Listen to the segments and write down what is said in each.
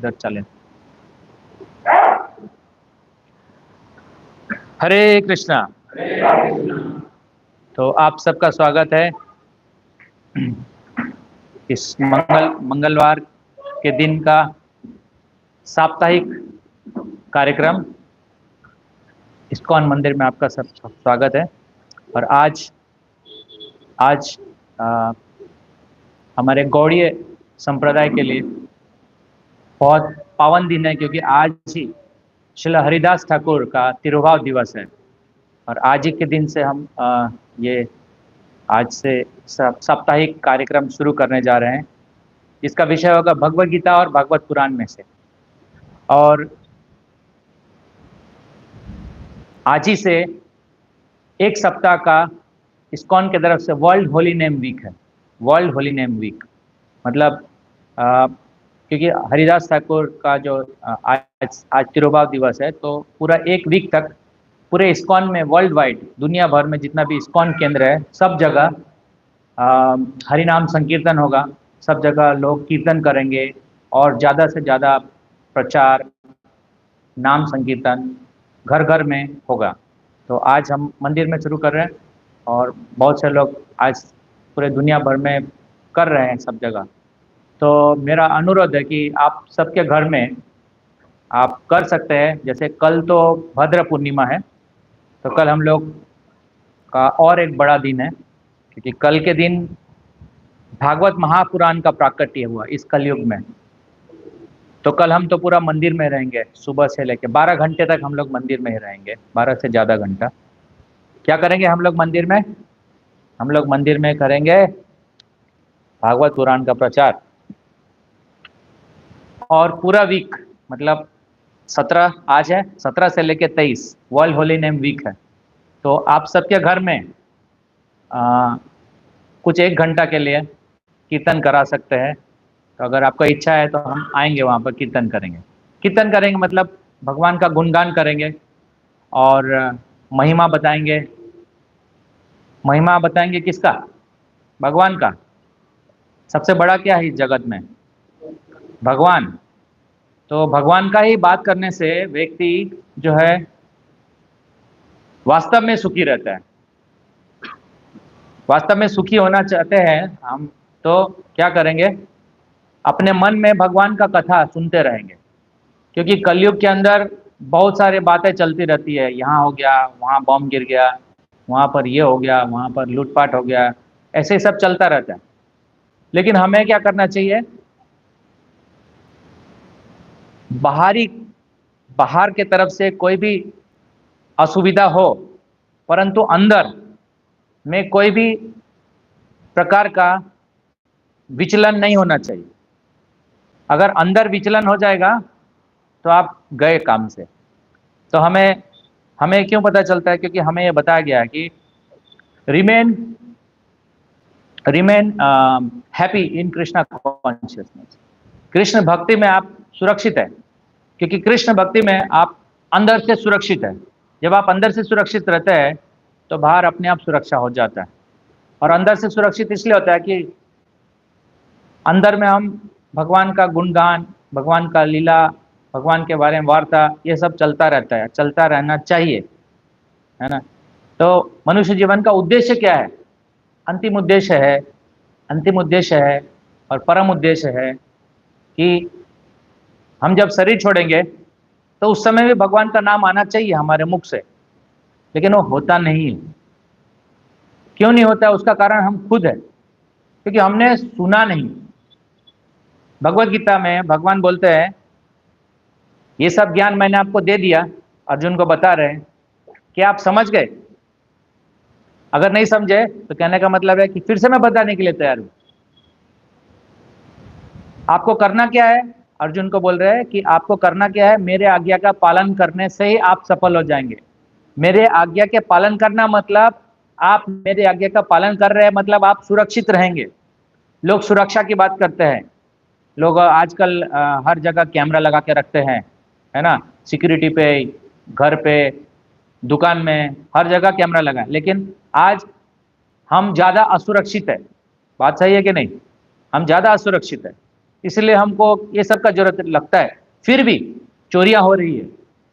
इधर चले। हरे कृष्णा। तो आप सबका स्वागत है इस मंगलवार के दिन का साप्ताहिक कार्यक्रम इस्कॉन मंदिर में आपका सब स्वागत है। और आज हमारे गौड़ीय संप्रदाय के लिए बहुत पावन दिन है, क्योंकि आज ही श्रील हरिदास ठाकुर का तिरुभाव दिवस है। और आज ही के दिन से हम ये आज से साप्ताहिक कार्यक्रम शुरू करने जा रहे हैं। इसका विषय होगा भगवद गीता और भागवत पुराण में से। और आज ही से एक सप्ताह का इस्कॉन की तरफ से वर्ल्ड होली नेम वीक है। वर्ल्ड होली नेम वीक मतलब क्योंकि हरिदास ठाकुर का जो आज तिरुभाव दिवस है, तो पूरा एक वीक तक पूरे इस्कॉन में वर्ल्ड वाइड दुनिया भर में जितना भी इस्कॉन केंद्र है सब जगह हरिनाम संकीर्तन होगा। सब जगह लोग कीर्तन करेंगे और ज़्यादा से ज़्यादा प्रचार नाम संकीर्तन घर घर में होगा। तो आज हम मंदिर में शुरू कर रहे हैं और बहुत से लोग आज पूरे दुनिया भर में कर रहे हैं सब जगह। तो मेरा अनुरोध है कि आप सबके घर में आप कर सकते हैं। जैसे कल तो भद्र पूर्णिमा है, तो कल हम लोग का और एक बड़ा दिन है, क्योंकि कल के दिन भागवत महापुराण का प्राकट्य हुआ इस कलयुग में। तो कल हम तो पूरा मंदिर में रहेंगे, सुबह से लेकर 12 घंटे तक हम लोग मंदिर में ही रहेंगे, 12 से ज़्यादा घंटा। क्या करेंगे हम लोग मंदिर में? हम लोग मंदिर में करेंगे भागवत पुराण का प्रचार। और पूरा वीक मतलब 17 आज है, 17 से लेकर 23 वर्ल्ड होली नेम वीक है। तो आप सबके घर में कुछ 1 घंटा के लिए कीर्तन करा सकते हैं। तो अगर आपका इच्छा है तो हम आएंगे वहाँ पर कीर्तन करेंगे। कीर्तन करेंगे मतलब भगवान का गुणगान करेंगे और महिमा बताएंगे। महिमा बताएंगे किसका? भगवान का। सबसे बड़ा क्या है इस जगत में? भगवान। तो भगवान का ही बात करने से व्यक्ति जो है वास्तव में सुखी रहता है। वास्तव में सुखी होना चाहते हैं हम, तो क्या करेंगे? अपने मन में भगवान का कथा सुनते रहेंगे। क्योंकि कलयुग के अंदर बहुत सारी बातें चलती रहती है। यहाँ हो गया, वहाँ बॉम्ब गिर गया, वहाँ पर ये हो गया, वहाँ पर लूटपाट हो गया, ऐसे सब चलता रहता है। लेकिन हमें क्या करना चाहिए? बाहर के तरफ से कोई भी असुविधा हो, परंतु अंदर में कोई भी प्रकार का विचलन नहीं होना चाहिए। अगर अंदर विचलन हो जाएगा तो आप गए काम से। तो हमें क्यों पता चलता है? क्योंकि हमें यह बताया गया है कि remain happy in Krishna consciousness. Krishna भक्ति में आप सुरक्षित है, क्योंकि कृष्ण भक्ति में आप अंदर से सुरक्षित है। जब आप अंदर से सुरक्षित रहते हैं तो बाहर अपने आप सुरक्षा हो जाता है। और अंदर से सुरक्षित इसलिए होता है कि अंदर में हम भगवान का गुणगान, भगवान का लीला, भगवान के बारे में वार्ता, ये सब चलता रहता है, चलता रहना चाहिए, है ना। तो मनुष्य जीवन का उद्देश्य क्या है? अंतिम उद्देश्य है और परम उद्देश्य है कि हम जब शरीर छोड़ेंगे तो उस समय भी भगवान का नाम आना चाहिए हमारे मुख से, लेकिन वो होता नहीं है। क्यों नहीं होता? उसका कारण हम खुद है, क्योंकि हमने सुना नहीं। भगवद गीता में भगवान बोलते हैं, ये सब ज्ञान मैंने आपको दे दिया, अर्जुन को बता रहे हैं कि आप समझ गए। अगर नहीं समझे तो कहने का मतलब है कि फिर से मैं बताने के लिए तैयार हूं। आपको करना क्या है? अर्जुन को बोल रहे हैं कि आपको करना क्या है? मेरे आज्ञा का पालन करने से ही आप सफल हो जाएंगे। मेरे आज्ञा के पालन करना मतलब आप मेरे आज्ञा का पालन कर रहे हैं, मतलब आप सुरक्षित रहेंगे। लोग सुरक्षा की बात करते हैं। लोग आजकल हर जगह कैमरा लगा के रखते हैं, है ना। सिक्योरिटी पे, घर पे, दुकान में, हर जगह कैमरा लगा है। लेकिन आज हम ज़्यादा असुरक्षित है। बात सही है कि नहीं? हम ज़्यादा असुरक्षित है। इसलिए हमको ये सब का जरूरत लगता है। फिर भी चोरियां हो रही है,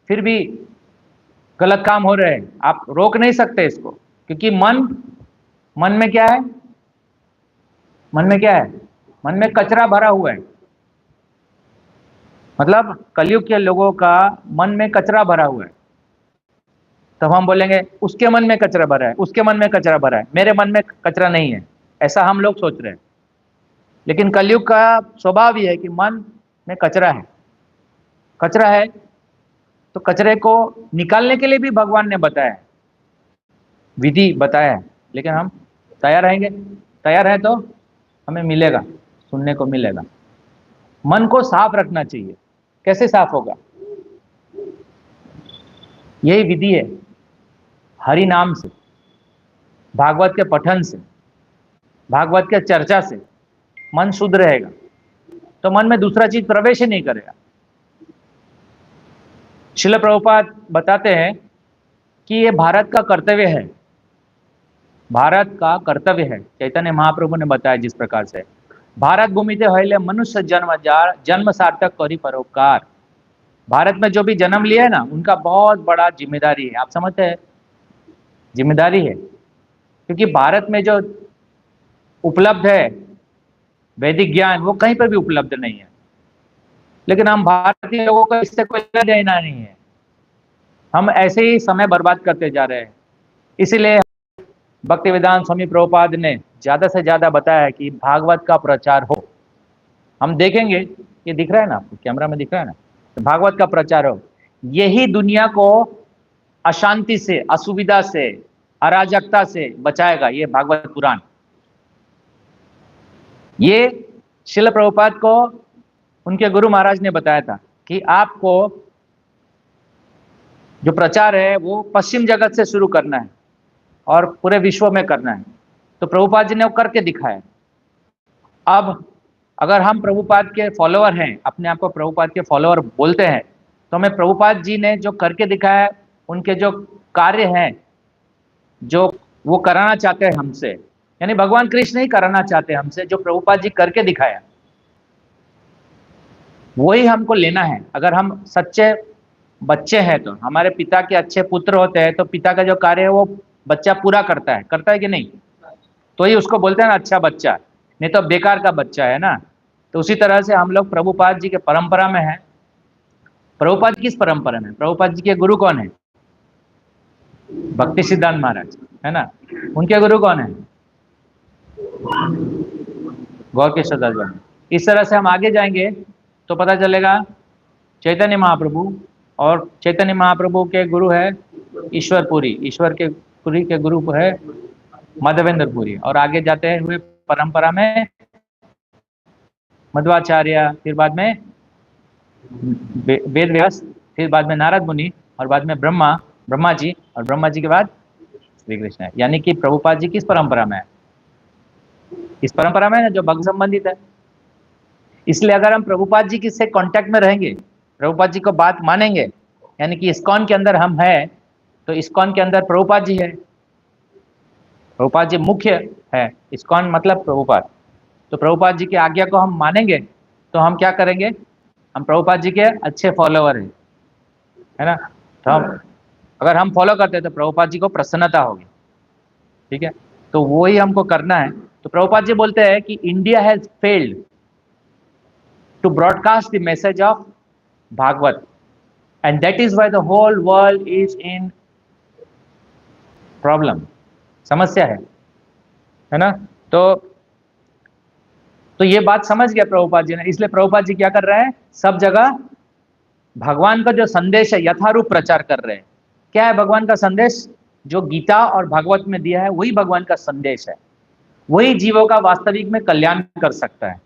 फिर भी गलत काम हो रहे हैं, आप रोक नहीं सकते इसको, क्योंकि मन में क्या है? मन में क्या है? मन में कचरा भरा हुआ है। मतलब कलयुग के लोगों का मन में कचरा भरा हुआ है। तब हम बोलेंगे उसके मन में कचरा भरा है, उसके मन में कचरा भरा है, मेरे मन में कचरा नहीं है, ऐसा हम लोग सोच रहे हैं। लेकिन कलयुग का स्वभाव ही है कि मन में कचरा है। कचरा है तो कचरे को निकालने के लिए भी भगवान ने बताया है, विधि बताया है। लेकिन हम तैयार रहेंगे? तैयार है तो हमें मिलेगा, सुनने को मिलेगा। मन को साफ रखना चाहिए। कैसे साफ होगा? यही विधि है, हरि नाम से, भागवत के पठन से, भागवत के चर्चा से मन शुद्ध रहेगा, तो मन में दूसरा चीज प्रवेश ही नहीं करेगा। श्रील प्रभुपाद बताते हैं कि ये भारत का कर्तव्य है, भारत का कर्तव्य है। चैतन्य महाप्रभु ने बताया जिस प्रकार से, भारत भूमिते हईले मनुष्य जन्म जार, जन्म सार्थक करी परोपकार। भारत में जो भी जन्म लिया है ना, उनका बहुत बड़ा जिम्मेदारी है। आप समझते हैं? जिम्मेदारी है, क्योंकि भारत में जो उपलब्ध है वैदिक ज्ञान, वो कहीं पर भी उपलब्ध नहीं है। लेकिन हम भारतीय लोगों को इससे कोई लेना देना नहीं है, हम ऐसे ही समय बर्बाद करते जा रहे हैं। इसीलिए भक्तिवेदांत स्वामी प्रभुपाद ने ज्यादा से ज्यादा बताया है कि भागवत का प्रचार हो। हम देखेंगे, ये दिख रहा है ना आपको, कैमरा में दिख रहा है ना, तो भागवत का प्रचार हो। यही दुनिया को अशांति से, असुविधा से, अराजकता से बचाएगा, ये भागवत पुराण। ये श्रील प्रभुपाद को उनके गुरु महाराज ने बताया था कि आपको जो प्रचार है वो पश्चिम जगत से शुरू करना है और पूरे विश्व में करना है। तो प्रभुपाद जी ने वो करके दिखाया। अब अगर हम प्रभुपाद के फॉलोअर हैं, अपने आप को प्रभुपाद के फॉलोअर बोलते हैं, तो हमें प्रभुपाद जी ने जो करके दिखाया, उनके जो कार्य हैं, जो वो कराना चाहते हैं हमसे, यानी भगवान कृष्ण ही कराना चाहते हैं हमसे, जो प्रभुपाद जी करके दिखाया, वही हमको लेना है। अगर हम सच्चे बच्चे हैं तो, हमारे पिता के अच्छे पुत्र होते हैं, तो पिता का जो कार्य है वो बच्चा पूरा करता है कि नहीं? तो ही उसको बोलते हैं ना अच्छा बच्चा, नहीं तो बेकार का बच्चा है ना। तो उसी तरह से हम लोग प्रभुपाद जी के परंपरा में हैं। प्रभुपाद किस परंपरा में? प्रभुपाद जी के गुरु कौन है? भक्ति सिद्धांत महाराज, है ना। उनके गुरु कौन है? गौरकिशोर दास बाबा। इस तरह से हम आगे जाएंगे तो पता चलेगा चैतन्य महाप्रभु, और चैतन्य महाप्रभु के गुरु है ईश्वर पुरी, ईश्वर के पुरी के गुरु है माधवेंद्र पुरी। और आगे जाते हुए परंपरा में मध्वाचार्य, फिर बाद में वेद व्यास, फिर बाद में नारद मुनि, और बाद में ब्रह्मा जी, और ब्रह्मा जी के बाद श्री कृष्ण है। यानी कि प्रभुपाद जी किस परंपरा में है? इस परंपरा में है ना, जो भक्त संबंधित है। इसलिए अगर हम प्रभुपाद जी से कांटेक्ट में रहेंगे, प्रभुपाद जी को बात मानेंगे, यानी कि इस्कॉन के अंदर हम हैं, तो इस्कॉन के अंदर प्रभुपाद जी है, प्रभुपाद जी मुख्य है। इस्कॉन मतलब प्रभुपाद। तो प्रभुपाद जी की आज्ञा को हम मानेंगे तो हम क्या करेंगे? हम प्रभुपाद जी के अच्छे फॉलोअर हैं, है ना। तो अगर हम फॉलो करते हैं तो प्रभुपाद जी को प्रसन्नता होगी, ठीक है। तो वही हमको करना है। तो प्रभुपाद जी बोलते हैं कि India has failed to broadcast the message of Bhagavat, and that is why the whole world is in problem, समस्या है ना। तो ये बात समझ गया प्रभुपाद जी ने। इसलिए प्रभुपाद जी क्या कर रहे हैं? सब जगह भगवान का जो संदेश है यथारूप प्रचार कर रहे हैं। क्या है भगवान का संदेश? जो गीता और भागवत में दिया है वही भगवान का संदेश है, वही जीवों का वास्तविक में कल्याण कर सकता है।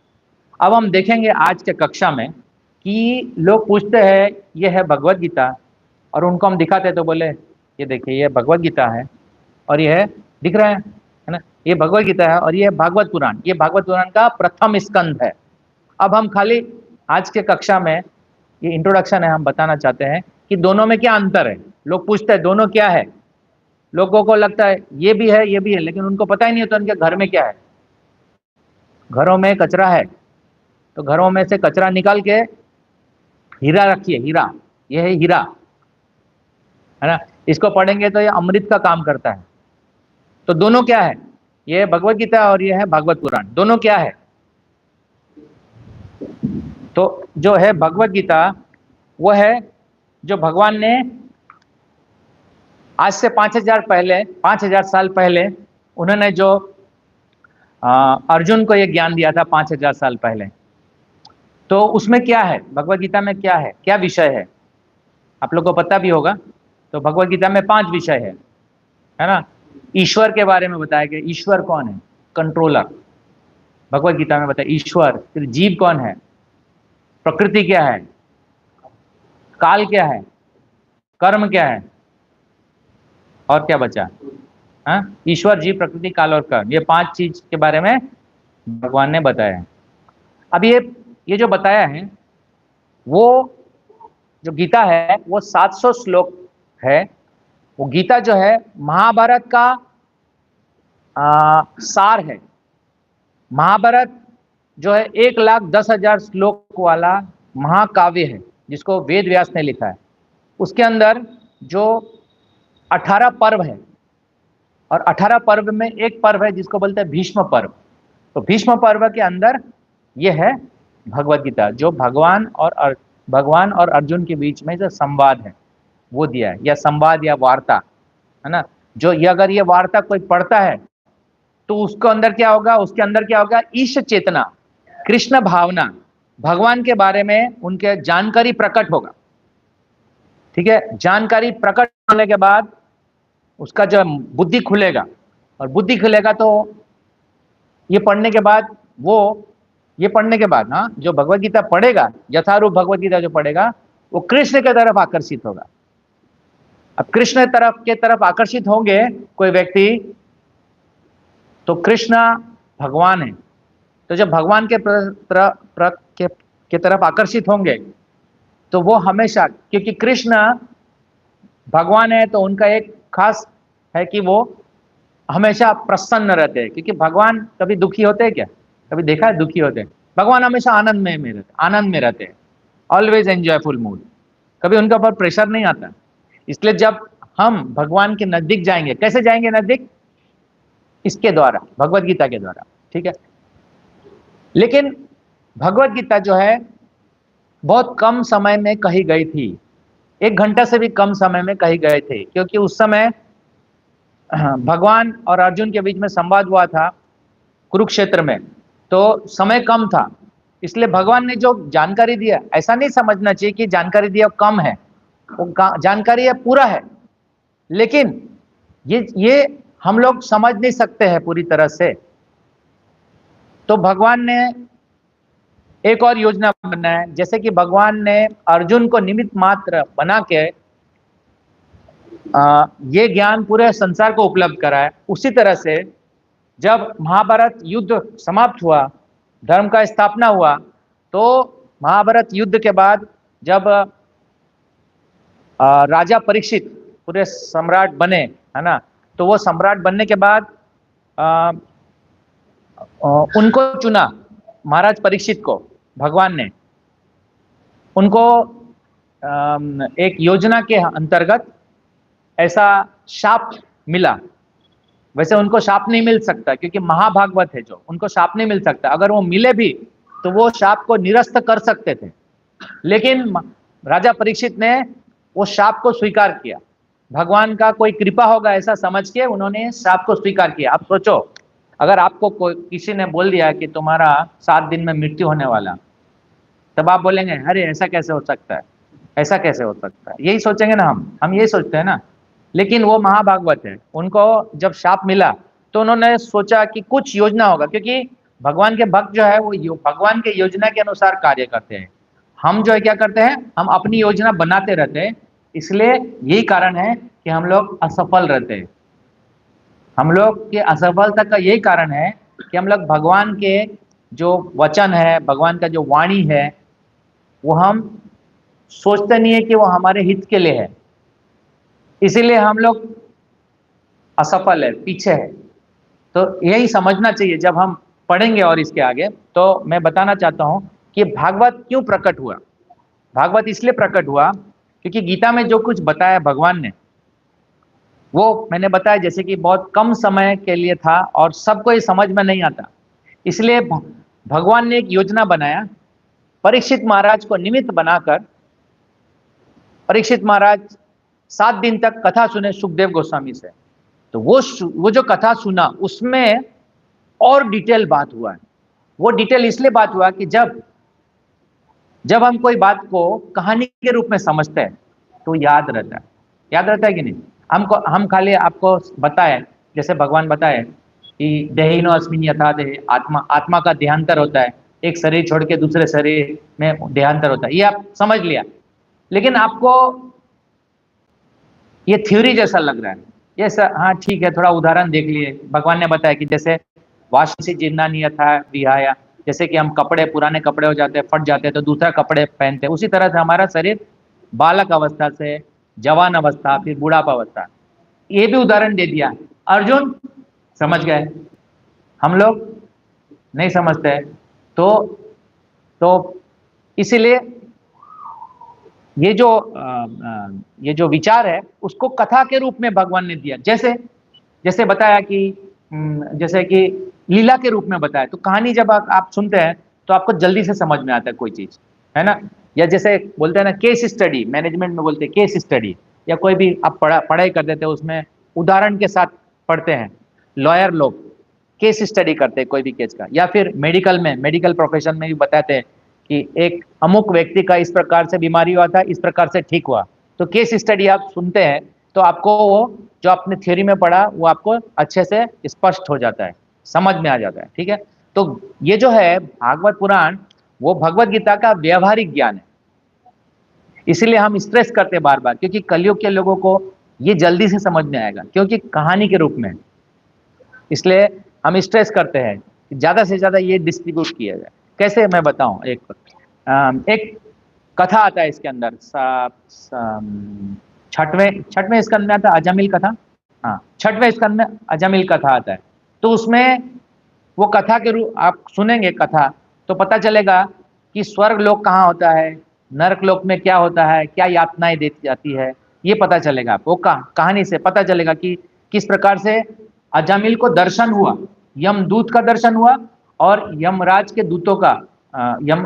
अब हम देखेंगे आज के कक्षा में कि लोग पूछते हैं ये है भगवत गीता, और उनको हम दिखाते हैं तो बोले ये देखिए ये भगवत गीता है, और ये है दिख रहा है ना, ये भगवत गीता है और ये भागवत पुराण, ये भागवत पुराण का प्रथम स्कंद है। अब हम खाली आज के कक्षा में, ये इंट्रोडक्शन है, हम बताना चाहते हैं कि दोनों में क्या अंतर है। लोग पूछते हैं दोनों क्या है, लोगों को लगता है ये भी है ये भी है, लेकिन उनको पता ही नहीं होता उनके घर में क्या है। घरों में कचरा है, तो घरों में से कचरा निकाल के हीरा रखिए, हीरा, ये है हीरा, है ना। इसको पढ़ेंगे तो ये अमृत का काम करता है। तो दोनों क्या है, ये भगवत गीता और ये है भागवत पुराण, दोनों क्या है। तो जो है भगवत गीता वो है जो भगवान ने आज से 5000 साल पहले उन्होंने जो अर्जुन को ये ज्ञान दिया था 5000 साल पहले। तो उसमें क्या है, भगवत गीता में क्या है, क्या विषय है, आप लोग को पता भी होगा। तो भगवत गीता में 5 विषय है ना। ईश्वर के बारे में बताया गया, ईश्वर कौन है, कंट्रोलर, भगवत गीता में बताया ईश्वर। फिर जीव कौन है, प्रकृति क्या है, काल क्या है, कर्म क्या है, और क्या बचा, हाँ, ईश्वर, जीव, प्रकृति, काल और कर्म, ये 5 चीज के बारे में भगवान ने बताया है। अब ये जो बताया है, वो जो गीता है वो 700 श्लोक है। वो गीता जो है महाभारत का सार है। महाभारत जो है 1,10,000 श्लोक वाला महाकाव्य है, जिसको वेद व्यास ने लिखा है। उसके अंदर जो 18 पर्व है, और 18 पर्व में एक पर्व है जिसको बोलते हैं भीष्म पर्व। तो भीष्म पर्व के अंदर ये है भगवत गीता, जो भगवान और अर्जुन के बीच में जो संवाद है वो दिया है, या संवाद या वार्ता, है ना। जो ये अगर ये वार्ता कोई पढ़ता है तो उसको अंदर क्या होगा, उसके अंदर क्या होगा, ईश चेतना, कृष्ण भावना, भगवान के बारे में उनके जानकारी प्रकट होगा। ठीक है, जानकारी प्रकट होने के बाद उसका जो बुद्धि खुलेगा, और बुद्धि खुलेगा तो ये पढ़ने के बाद हाँ, जो भगवत गीता पढ़ेगा, यथारूप भगवत गीता जो पढ़ेगा, वो कृष्ण के तरफ आकर्षित होगा। अब कृष्ण के तरफ आकर्षित होंगे कोई व्यक्ति, तो कृष्ण भगवान है, तो जब भगवान के तरफ आकर्षित होंगे तो वो हमेशा, क्योंकि कृष्ण भगवान है तो उनका एक खास है कि वो हमेशा प्रसन्न रहते हैं। क्योंकि भगवान कभी दुखी होते हैं क्या, कभी देखा है दुखी होते हैं? भगवान हमेशा आनंद में रहते हैं, ऑलवेज एंजॉयफुल मूड, कभी उनके ऊपर प्रेशर नहीं आता। इसलिए जब हम भगवान के नजदीक जाएंगे, कैसे जाएंगे नजदीक, इसके द्वारा, भगवत गीता के द्वारा। ठीक है, लेकिन भगवत गीता जो है बहुत कम समय में कही गई थी, 1 घंटा से भी कम समय में कही गए थे, क्योंकि उस समय भगवान और अर्जुन के बीच में संवाद हुआ था कुरुक्षेत्र में, तो समय कम था। इसलिए भगवान ने जो जानकारी दिया, ऐसा नहीं समझना चाहिए कि जानकारी दिया कम है, वो जानकारी है पूरा है, लेकिन ये हम लोग समझ नहीं सकते हैं पूरी तरह से। तो भगवान ने एक और योजना बनाया, जैसे कि भगवान ने अर्जुन को निमित्त मात्र बना के ये ज्ञान पूरे संसार को उपलब्ध कराया। उसी तरह से जब महाभारत युद्ध समाप्त हुआ, धर्म का स्थापना हुआ, तो महाभारत युद्ध के बाद जब राजा परीक्षित पूरे सम्राट बने, है ना, तो वो सम्राट बनने के बाद उनको चुना, महाराज परीक्षित को भगवान ने, उनको एक योजना के अंतर्गत ऐसा शाप मिला। वैसे उनको शाप नहीं मिल सकता, क्योंकि महाभागवत है जो, उनको शाप नहीं मिल सकता। अगर वो मिले भी तो वो शाप को निरस्त कर सकते थे, लेकिन राजा परीक्षित ने वो शाप को स्वीकार किया। भगवान का कोई कृपा होगा ऐसा समझ के उन्होंने शाप को स्वीकार किया। आप सोचो, अगर आपको किसी ने बोल दिया कि तुम्हारा 7 दिन में मृत्यु होने वाला, तब आप बोलेंगे अरे ऐसा कैसे हो सकता है, ऐसा कैसे हो सकता है, यही सोचेंगे ना, हम यही सोचते हैं ना। लेकिन वो महाभागवत है, उनको जब शाप मिला तो उन्होंने सोचा कि कुछ योजना होगा, क्योंकि भगवान के भक्त जो है वो भगवान के योजना के अनुसार कार्य करते हैं। हम जो है क्या करते हैं, हम अपनी योजना बनाते रहते हैं, इसलिए यही कारण है कि हम लोग असफल रहते हैं। हम लोग के असफलता का यही कारण है कि हम लोग भगवान के जो वचन है, भगवान का जो वाणी है, वो हम सोचते नहीं है कि वो हमारे हित के लिए है, इसीलिए हम लोग असफल है, पीछे है। तो यही समझना चाहिए जब हम पढ़ेंगे और इसके आगे। तो मैं बताना चाहता हूं कि भागवत क्यों प्रकट हुआ। भागवत इसलिए प्रकट हुआ क्योंकि गीता में जो कुछ बताया भगवान ने, वो मैंने बताया जैसे कि बहुत कम समय के लिए था और सबको ये समझ में नहीं आता। इसलिए भगवान ने एक योजना बनाया, परीक्षित महाराज को निमित्त बनाकर परीक्षित महाराज 7 दिन तक कथा सुने सुखदेव गोस्वामी से। तो वो जो कथा सुना उसमें और डिटेल बात हुआ है। वो डिटेल इसलिए बात हुआ कि जब हम कोई बात को कहानी के रूप में समझते हैं तो याद रहता है। याद रहता है कि नहीं? हम खाली आपको बताए, जैसे भगवान बताए कि देहिनो अस्मिन् यथा देहे, आत्मा का देहांतर होता है, एक शरीर छोड़ के दूसरे शरीर में देहांतर होता है, ये आप समझ लिया। लेकिन आपको ये थ्योरी जैसा लग रहा है, ये हाँ ठीक है, थोड़ा उदाहरण देख लिए। भगवान ने बताया कि जैसे वाशी जीर्णानि यथा विहाय, जैसे कि हम कपड़े, पुराने कपड़े हो जाते हैं, फट जाते हैं तो दूसरा कपड़े पहनते हैं, उसी तरह से हमारा शरीर बालक अवस्था से जवान अवस्था, फिर बुढ़ापा अवस्था, ये भी उदाहरण दे दिया। अर्जुन समझ गए, हम लोग नहीं समझते। तो इसीलिए ये जो विचार है उसको कथा के रूप में भगवान ने दिया। जैसे बताया कि जैसे कि लीला के रूप में बताया, तो कहानी जब आप सुनते हैं तो आपको जल्दी से समझ में आता है कोई चीज, है ना। या जैसे बोलते हैं ना केस स्टडी, मैनेजमेंट में बोलते हैं केस स्टडी, या कोई भी आप पढ़ाई कर देते हैं उसमें उदाहरण के साथ पढ़ते हैं। लॉयर लोग केस स्टडी करते हैं कोई भी केस का, या फिर मेडिकल प्रोफेशन में भी बताते हैं कि एक अमुक व्यक्ति का इस प्रकार से बीमारी हुआ था, इस प्रकार से ठीक हुआ। तो केस स्टडी आप सुनते हैं तो आपको वो जो आपने थ्योरी में पढ़ा वो आपको अच्छे से स्पष्ट हो जाता है, समझ में आ जाता है, ठीक है। तो ये जो है भागवत पुराण, वो भगवत गीता का व्यवहारिक ज्ञान है। इसलिए हम स्ट्रेस करते हैं बार बार, क्योंकि कलयुग के लोगों को ये जल्दी से समझ में आएगा क्योंकि कहानी के रूप में, इसलिए हम स्ट्रेस करते हैं ज्यादा से ज्यादा ये डिस्ट्रीब्यूट किया जाए। कैसे मैं बताऊं, एक कथा आता है इसके अंदर, छठवें स्कंद में आता है अजामिल कथा। हाँ, छठवें स्कंद में अजामिल कथा आता है। तो उसमें वो कथा के रूप आप सुनेंगे कथा तो पता चलेगा कि स्वर्ग लोक कहाँ होता है, नरक लोक में क्या होता है, क्या यातनाएं दी जाती है, ये पता चलेगा आपको। कहानी से पता चलेगा कि किस प्रकार से अजामिल को दर्शन हुआ, यमदूत का दर्शन हुआ और यमराज के दूतों का,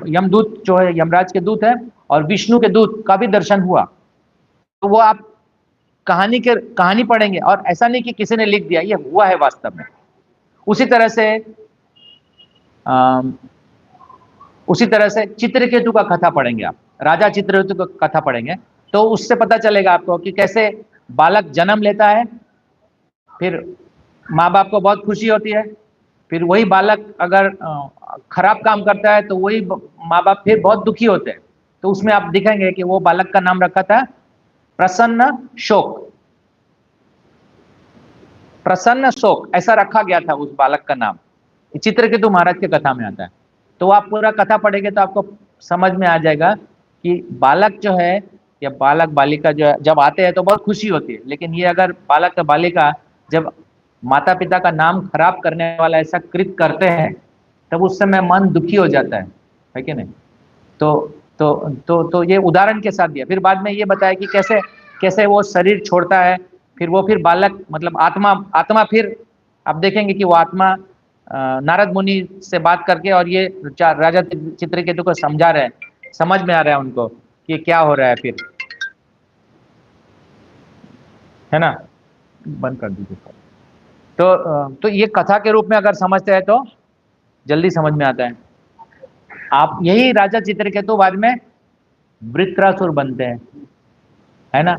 यमदूत जो है यमराज के दूत है और विष्णु के दूत का भी दर्शन हुआ। तो वो आप कहानी पढ़ेंगे और ऐसा नहीं कि किसी ने लिख दिया, ये हुआ है वास्तव में। उसी तरह से चित्रकेतु का कथा पढ़ेंगे आप, राजा चित्रकेतु का कथा पढ़ेंगे तो उससे पता चलेगा आपको कि कैसे बालक जन्म लेता है, फिर माँ बाप को बहुत खुशी होती है, फिर वही बालक अगर खराब काम करता है तो वही माँ बाप फिर बहुत दुखी होते हैं। तो उसमें आप दिखेंगे कि वो बालक का नाम रखा था प्रसन्न शोक, प्रसन्न शोक ऐसा रखा गया था उस बालक का नाम। चित्रकेतु महाराज के कथा में आता है। तो आप पूरा कथा पढ़ेंगे तो आपको समझ में आ जाएगा कि बालक जो है या बालक बालिका जो है जब आते हैं तो बहुत खुशी होती है, लेकिन ये अगर बालक या बालिका जब माता पिता का नाम खराब करने वाला ऐसा कृत्य करते हैं तब उस समय मन दुखी हो जाता है कि नहीं। तो ये उदाहरण के साथ दिया। फिर बाद में ये बताया कि कैसे कैसे वो शरीर छोड़ता है, फिर वो फिर बालक मतलब आत्मा फिर आप देखेंगे कि वो आत्मा नारद मुनि से बात करके और ये राजा चित्रकेतु को समझा रहे हैं, समझ में आ रहा है उनको कि क्या हो रहा है फिर, है ना। बंद कर दीजिए। तो ये कथा के रूप में अगर समझते हैं तो जल्दी समझ में आता है। आप यही राजा चित्रकेतु बाद में वृत्रासुर बनते हैं, है ना।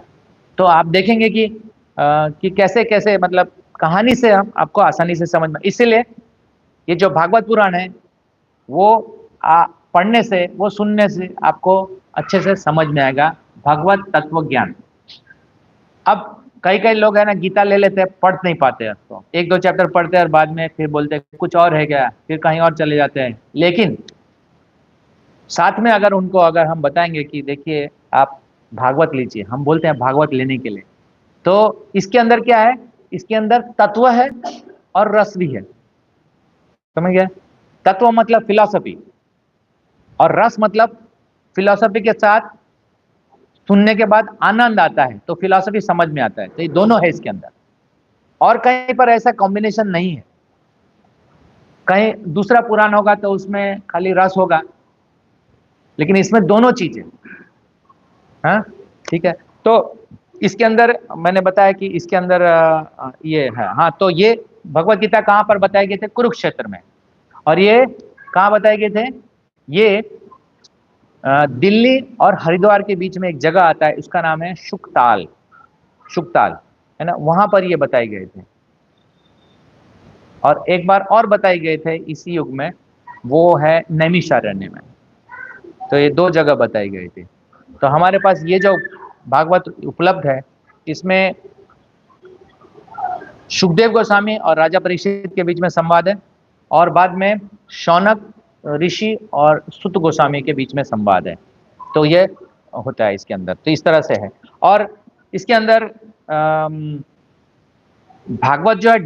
तो आप देखेंगे कि कैसे कैसे मतलब कहानी से हम आपको आसानी से समझ में, इसीलिए ये जो भागवत पुराण है वो पढ़ने से, वो सुनने से आपको अच्छे से समझ में आएगा भगवत तत्व ज्ञान। अब कई लोग है ना गीता ले लेते हैं, पढ़ नहीं पाते हैं उसको, 1-2 चैप्टर पढ़ते हैं और बाद में फिर बोलते हैं कुछ और है क्या, फिर कहीं और चले जाते हैं। लेकिन साथ में अगर हम बताएंगे कि देखिए आप भागवत लीजिए, हम बोलते हैं भागवत लेने के लिए, तो इसके अंदर क्या है, इसके अंदर तत्व है और रस भी है, समझ गए। तत्व मतलब फिलॉसफी और रस मतलब फिलॉसफी के साथ सुनने के बाद आनंद आता है, तो फिलॉसफी समझ में आता है। तो ये दोनों है इसके अंदर, और कहीं पर ऐसा कॉम्बिनेशन नहीं है। कहीं दूसरा पुराण होगा तो उसमें खाली रस होगा, लेकिन इसमें दोनों चीजें। हाँ ठीक है। तो इसके अंदर मैंने बताया कि इसके अंदर ये है। हाँ, तो ये भगवत गीता कहाँ पर बताए गए थे? कुरुक्षेत्र में। और ये कहाँ बताए गए थे? ये दिल्ली और हरिद्वार के बीच में एक जगह आता है, उसका नाम है शुकताल। शुकताल है ना, वहां पर ये बताए गए थे। और एक बार और बताए गए थे इसी युग में, वो है नैमिषारण्य में। तो ये दो जगह बताई गई थी। तो हमारे पास ये जो भागवत उपलब्ध है, इसमें सुखदेव गोस्वामी और राजा परीक्षित के बीच में संवाद है, और बाद में शौनक ऋषि और सुत गोस्वामी के बीच में संवाद है। तो ये होता है इसके अंदर। तो इस तरह से है। और इसके अंदर भागवत जो है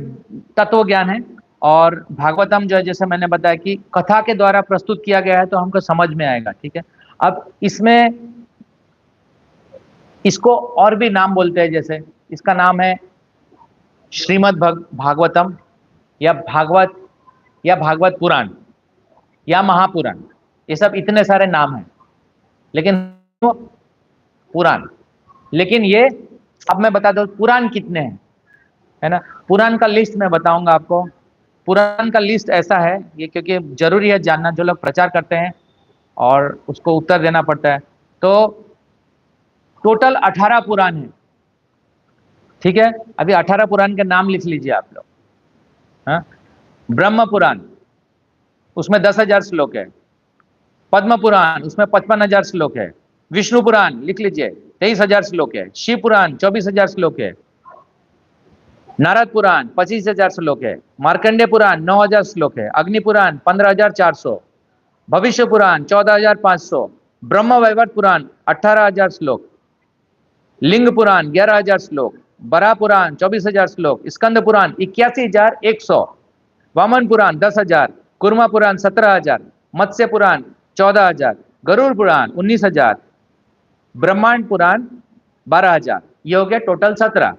तत्व ज्ञान है, और भागवतम जो है जैसे मैंने बताया कि कथा के द्वारा प्रस्तुत किया गया है, तो हमको समझ में आएगा। ठीक है। अब इसमें इसको और भी नाम बोलते हैं, जैसे इसका नाम है श्रीमद् भागवतम, या भागवत पुराण, या महापुराण। ये सब इतने सारे नाम हैं, लेकिन पुराण। लेकिन ये अब मैं बता दूं पुराण कितने हैं, है ना। पुराण का लिस्ट मैं बताऊंगा आपको। पुराण का लिस्ट ऐसा है, ये क्योंकि जरूरी है जानना, जो लोग प्रचार करते हैं और उसको उत्तर देना पड़ता है। तो टोटल 18 पुराण है। ठीक है। अभी 18 पुराण के नाम लिख लीजिए आप लोग। हाँ, ब्रह्म पुराण, उसमें 10,000 श्लोक है। पद्म पुराण, उसमें 55,000 श्लोक है। विष्णु पुराण लिख लीजिए, 23,000 श्लोक है। शिव पुराण 24,000 श्लोक है। नारद पुराण 25,000 श्लोक है। मार्कंडे पुराण 9,000 श्लोक है। अग्नि पुराण 15,400। भविष्य पुराण 14,500। ब्रह्म वैवर्त पुराण 18,000 श्लोक। लिंग पुराण 11,000 श्लोक। बरा पुराण 24,000 श्लोक। स्कंद पुराण 81,100। वामन पुराण 10,000। कुर्मा पुराण 17,000। मत्स्य पुराण 14,000। गरुड़ पुराण 19,000। ब्रह्मांड पुराण 12,000। ये हो गया टोटल 17।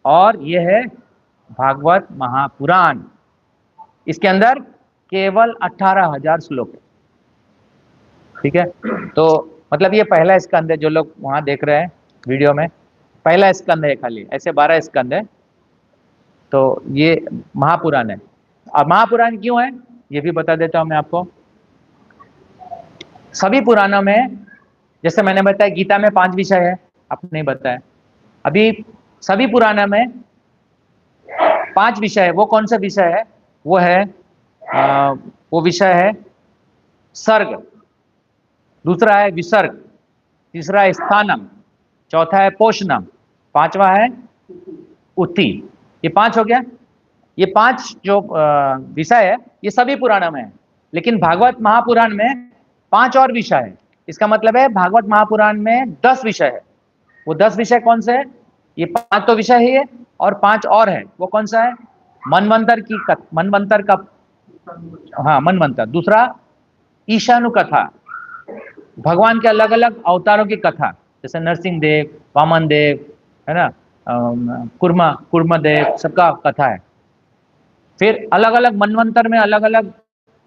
और ये है भागवत महापुराण। इसके अंदर केवल 18,000 श्लोक है। ठीक है। तो मतलब ये पहला स्कंद है, जो लोग वहां देख रहे हैं वीडियो में, पहला स्कंद है खाली, ऐसे 12 स्कंद है। तो ये महापुराण है। अब महापुराण क्यों है ये भी बता देता हूं मैं आपको। सभी पुराणों में, जैसे मैंने बताया गीता में 5 विषय है, आपने बताया। अभी सभी पुराणों में 5 विषय है। वो कौन सा विषय है? वो है वो विषय है सर्ग, दूसरा है विसर्ग, तीसरा है स्थानम, चौथा है पोषणम, पांचवा है उत्ति। ये 5 हो गया। ये 5 जो विषय है, ये सभी पुराणों में है। लेकिन भागवत महापुराण में 5 और विषय है। इसका मतलब है भागवत महापुराण में 10 विषय है। वो 10 विषय कौन से है? ये 5 तो विषय ही है, और 5 और है। वो कौन सा है? मनवंतर का, हाँ मनवंतर। दूसरा ईशानु कथा, भगवान के अलग अलग अवतारों की कथा, जैसे नरसिंह देव, वामन देव, है ना, कुर्म देव, सबका कथा है। फिर अलग अलग मनवंतर में अलग अलग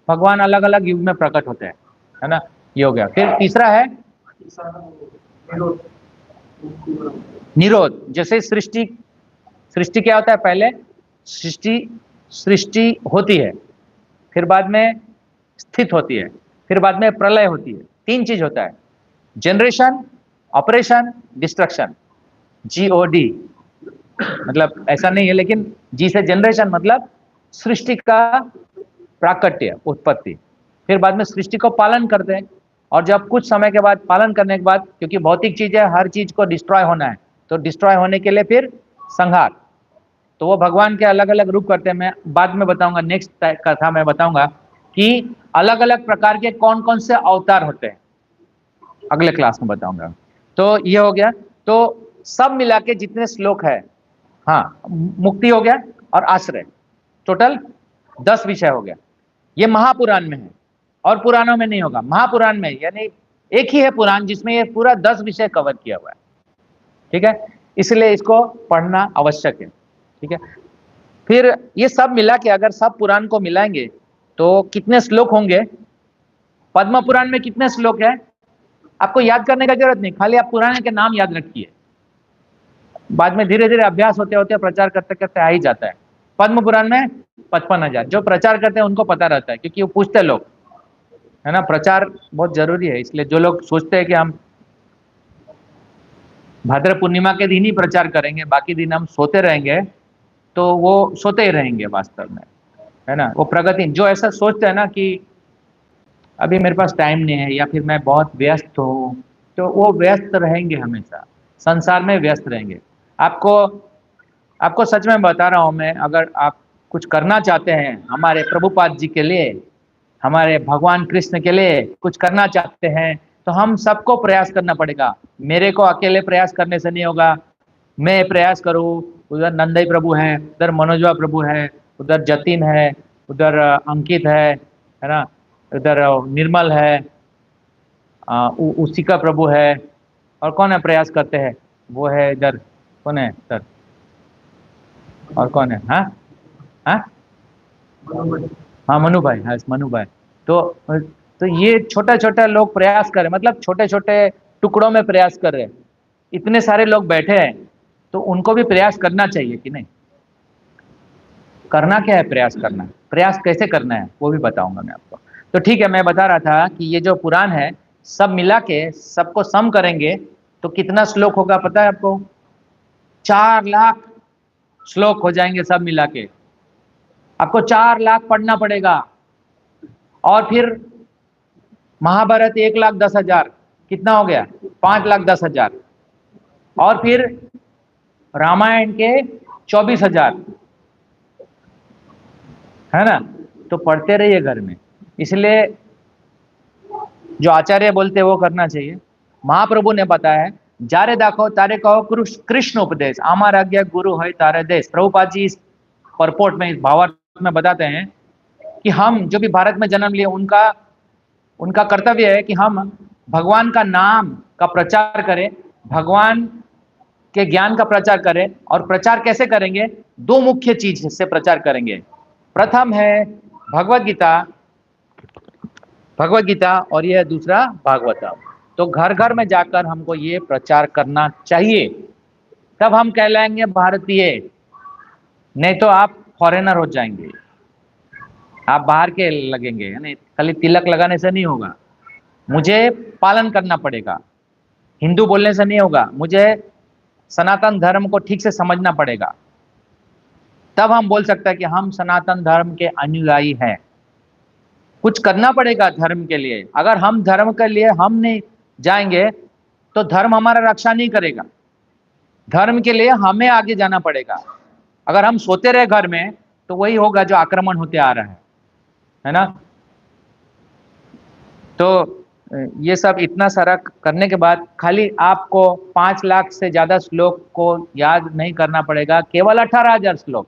भगवान अलग अलग युग में प्रकट होते हैं, है ना। ये हो गया। फिर तीसरा है निरोध। जैसे सृष्टि क्या होता है? पहले सृष्टि होती है, फिर बाद में स्थित होती है, फिर बाद में प्रलय होती है। 3 चीज होता है, जनरेशन, ऑपरेशन, डिस्ट्रक्शन। GOD मतलब ऐसा नहीं है, लेकिन जी से जनरेशन मतलब सृष्टि का प्राकट्य, उत्पत्ति। फिर बाद में सृष्टि को पालन करते हैं, और जब कुछ समय के बाद, पालन करने के बाद, क्योंकि भौतिक चीज है, हर चीज को डिस्ट्रॉय होना है, तो डिस्ट्रॉय होने के लिए फिर संहार। तो वो भगवान के अलग अलग रूप करते हैं। मैं बाद में बताऊंगा, नेक्स्ट कथा में बताऊंगा कि अलग अलग प्रकार के कौन कौन से अवतार होते हैं, अगले क्लास में बताऊंगा। तो ये हो गया। तो सब मिला के जितने श्लोक है, हाँ, मुक्ति हो गया और आश्रय, टोटल 10 विषय हो गया। ये महापुराण में है। और पुराणों में नहीं होगा, महापुराण में, यानी एक ही है पुराण जिसमें ये पूरा 10 विषय कवर किया हुआ है। ठीक है, इसलिए इसको पढ़ना आवश्यक है। ठीक है, फिर ये सब मिला के अगर सब पुराण को मिलाएंगे तो कितने श्लोक होंगे? पद्म पुराण में कितने श्लोक है आपको याद करने का जरूरत नहीं, खाली आप पुराण के नाम याद रखिए, बाद में धीरे धीरे अभ्यास होते होते प्रचार करते करते आ ही जाता है। पद्म पुराण में 55,000, जो प्रचार करते हैं उनको पता रहता है क्योंकि वो पूछते लोग, है ना। प्रचार बहुत जरूरी है, इसलिए जो लोग सोचते हैं कि हम भाद्र पूर्णिमा के दिन ही प्रचार करेंगे, बाकी दिन हम सोते रहेंगे, तो वो सोते ही रहेंगे वास्तव में, है ना। वो प्रगति, जो ऐसा सोचते हैं ना कि अभी मेरे पास टाइम नहीं है या फिर मैं बहुत व्यस्त हूँ, तो वो व्यस्त रहेंगे, हमेशा संसार में व्यस्त रहेंगे। आपको सच में बता रहा हूँ मैं, अगर आप कुछ करना चाहते हैं हमारे प्रभुपाद जी के लिए, हमारे भगवान कृष्ण के लिए कुछ करना चाहते हैं, तो हम सबको प्रयास करना पड़ेगा। मेरे को अकेले प्रयास करने से नहीं होगा, मैं प्रयास करूँ, उधर नंदई प्रभु है, उधर मनोजवा प्रभु है, उधर जतिन है, उधर अंकित है ना, उधर निर्मल है, उसिका प्रभु है, और कौन है प्रयास करते हैं, वो है इधर, कौन है सर, और कौन है, हाँ हाँ हाँ मनु भाई, हाँ मनु भाई। तो ये छोटा छोटा लोग प्रयास कर रहे, मतलब छोटे छोटे टुकड़ों में प्रयास कर रहे हैं। इतने सारे लोग बैठे हैं तो उनको भी प्रयास करना चाहिए कि नहीं? करना क्या है, प्रयास करना, प्रयास कैसे करना है वो भी बताऊंगा मैं आपको। तो ठीक है, मैं बता रहा था कि ये जो पुराण है सब मिला के सबको सम करेंगे तो कितना श्लोक होगा पता है आपको? 4 लाख श्लोक हो जाएंगे सब मिला के। आपको 4 लाख पढ़ना पड़ेगा। और फिर महाभारत 1,10,000, कितना हो गया? 5,10,000। और फिर रामायण के 24,000, है ना। तो पढ़ते रहिए घर में, इसलिए जो आचार्य बोलते हैं वो करना चाहिए। महाप्रभु ने बताया है, जारे दाखो तारे कहो कृष्ण उपदेश, आमार आज्ञा गुरु है तारे देश। प्रभुपाद जी इस परपोर्ट में, इस भावार्थ में बताते हैं कि हम जो भी भारत में जन्म लिए उनका कर्तव्य है कि हम भगवान का नाम का प्रचार करें, भगवान के ज्ञान का प्रचार करें। और प्रचार कैसे करेंगे? 2 मुख्य चीज से प्रचार करेंगे। प्रथम है भगवत गीता और यह दूसरा भागवतम। तो घर घर में जाकर हमको ये प्रचार करना चाहिए, तब हम कहलाएंगे भारतीय, नहीं तो आप फॉरेनर हो जाएंगे, आप बाहर के लगेंगे। यानी खाली तिलक लगाने से नहीं होगा, मुझे पालन करना पड़ेगा। हिंदू बोलने से नहीं होगा, मुझे सनातन धर्म को ठीक से समझना पड़ेगा, तब हम बोल सकते हैं कि हम सनातन धर्म के अनुयायी हैं। कुछ करना पड़ेगा धर्म के लिए। अगर हम धर्म के लिए हम नहीं जाएंगे तो धर्म हमारा रक्षा नहीं करेगा। धर्म के लिए हमें आगे जाना पड़ेगा। अगर हम सोते रहे घर में तो वही होगा जो आक्रमण होते आ रहा है ना। तो ये सब इतना सारा करने के बाद खाली आपको 5 लाख से ज्यादा श्लोक को याद नहीं करना पड़ेगा, केवल 18,000 श्लोक,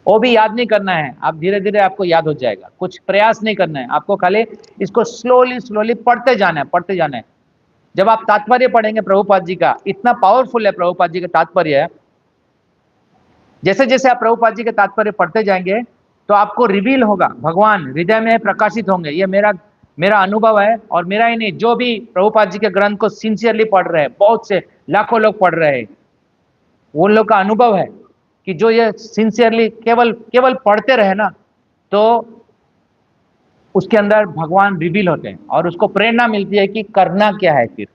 वो भी याद नहीं करना है। आप धीरे धीरे आपको याद हो जाएगा, कुछ प्रयास नहीं करना है आपको, खाली इसको स्लोली स्लोली पढ़ते जाना है, पढ़ते जाना है। जब आप तात्पर्य पढ़ेंगे प्रभुपाद जी का, इतना पावरफुल है प्रभुपाद जी का तात्पर्य, जैसे जैसे आप प्रभुपाद जी के तात्पर्य पढ़ते जाएंगे तो आपको रिवील होगा, भगवान हृदय में प्रकाशित होंगे। ये मेरा अनुभव है, और मेरा ही नहीं, जो भी प्रभुपाद जी के ग्रंथ को सिंसियरली पढ़ रहे हैं, बहुत से लाखों लोग पढ़ रहे हैं, उन लोग का अनुभव है कि जो ये सिंसियरली केवल पढ़ते रहे ना, तो उसके अंदर भगवान रिवील होते हैं और उसको प्रेरणा मिलती है कि करना क्या है, फिर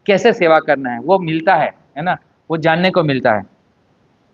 कैसे सेवा करना है, वो मिलता है ना, वो जानने को मिलता है।